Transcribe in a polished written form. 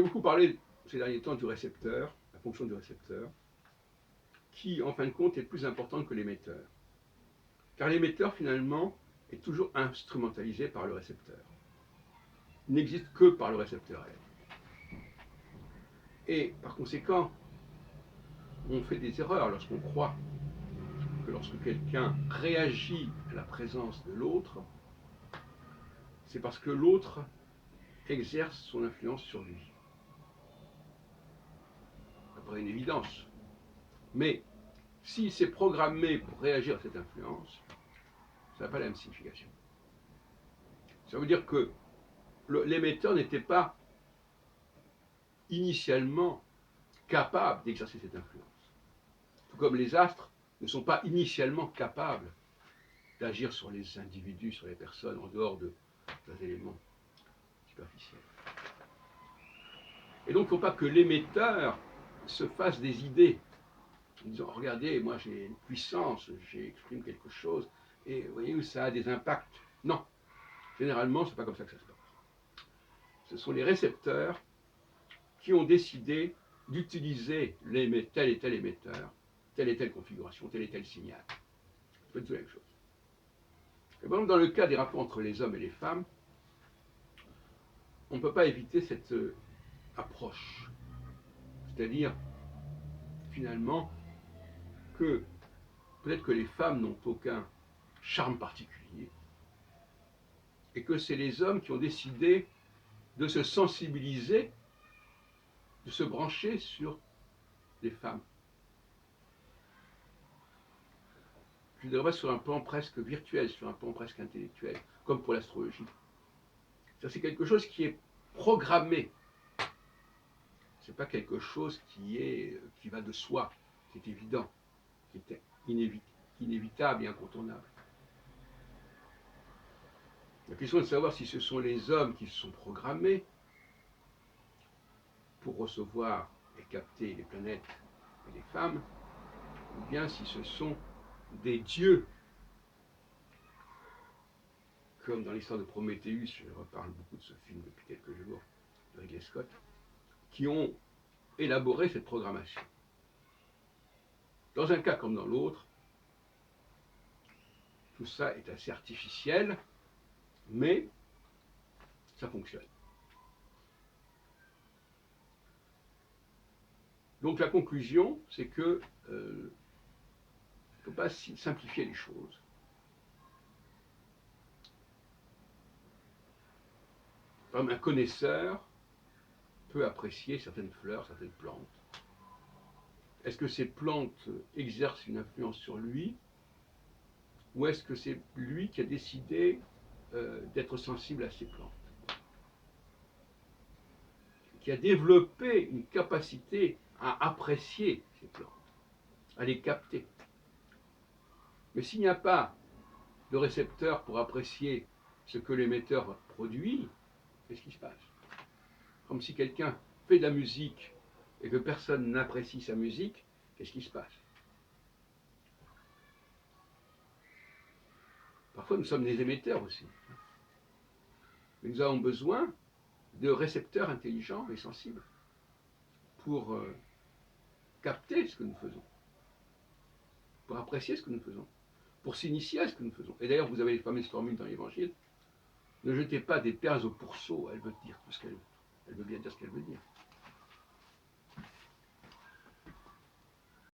J'ai beaucoup parlé ces derniers temps du récepteur, la fonction du récepteur, qui en fin de compte est plus importante que l'émetteur. Car l'émetteur finalement est toujours instrumentalisé par le récepteur. Il n'existe que par le récepteur. Et par conséquent, on fait des erreurs lorsqu'on croit que lorsque quelqu'un réagit à la présence de l'autre, c'est parce que l'autre exerce son influence sur lui. Ça paraît une évidence. Mais s'il s'est programmé pour réagir à cette influence, ça n'a pas la même signification. Ça veut dire que l'émetteur n'était pas initialement capable d'exercer cette influence. Tout comme les astres ne sont pas initialement capables d'agir sur les individus, sur les personnes, en dehors des éléments superficiels. Et donc, il ne faut pas que l'émetteur se fasse des idées, en disant, regardez, moi j'ai une puissance, j'exprime quelque chose, et vous voyez où ça a des impacts. Non, généralement, ce n'est pas comme ça que ça se passe. Ce sont les récepteurs qui ont décidé d'utiliser tel et tel émetteur, telle et telle configuration, tel et tel signal. C'est pas du tout la même chose. Et par exemple, dans le cas des rapports entre les hommes et les femmes, on ne peut pas éviter cette approche. C'est-à-dire, finalement, que peut-être que les femmes n'ont aucun charme particulier, et que c'est les hommes qui ont décidé de se sensibiliser, de se brancher sur les femmes. Je dirais pas sur un plan presque virtuel, sur un plan presque intellectuel, comme pour l'astrologie. C'est quelque chose qui est programmé. C'est pas quelque chose qui va de soi, c'est évident, qui est inévitable et incontournable. La question est de savoir si ce sont les hommes qui se sont programmés pour recevoir et capter les planètes et les femmes, ou bien si ce sont des dieux, comme dans l'histoire de Prométhéeus, je reparle beaucoup de ce film depuis quelques jours, de Ridley Scott, qui ont élaboré cette programmation. Dans un cas comme dans l'autre, tout ça est assez artificiel, mais ça fonctionne. Donc la conclusion, c'est que il ne faut pas simplifier les choses. Comme un connaisseur peut apprécier certaines fleurs, certaines plantes. Est-ce que ces plantes exercent une influence sur lui, ou est-ce que c'est lui qui a décidé d'être sensible à ces plantes, qui a développé une capacité à apprécier ces plantes, à les capter. Mais s'il n'y a pas de récepteur pour apprécier ce que l'émetteur produit, qu'est-ce qui se passe? Comme si quelqu'un fait de la musique et que personne n'apprécie sa musique, qu'est-ce qui se passe? Parfois nous sommes des émetteurs aussi. Mais nous avons besoin de récepteurs intelligents et sensibles pour capter ce que nous faisons, pour apprécier ce que nous faisons, pour s'initier à ce que nous faisons. Et d'ailleurs, vous avez les fameuses formules dans l'Évangile. Ne jetez pas des perles au pourceau, elle veut dire tout ce qu'elle veut. Elle veut bien dire ce qu'elle veut dire.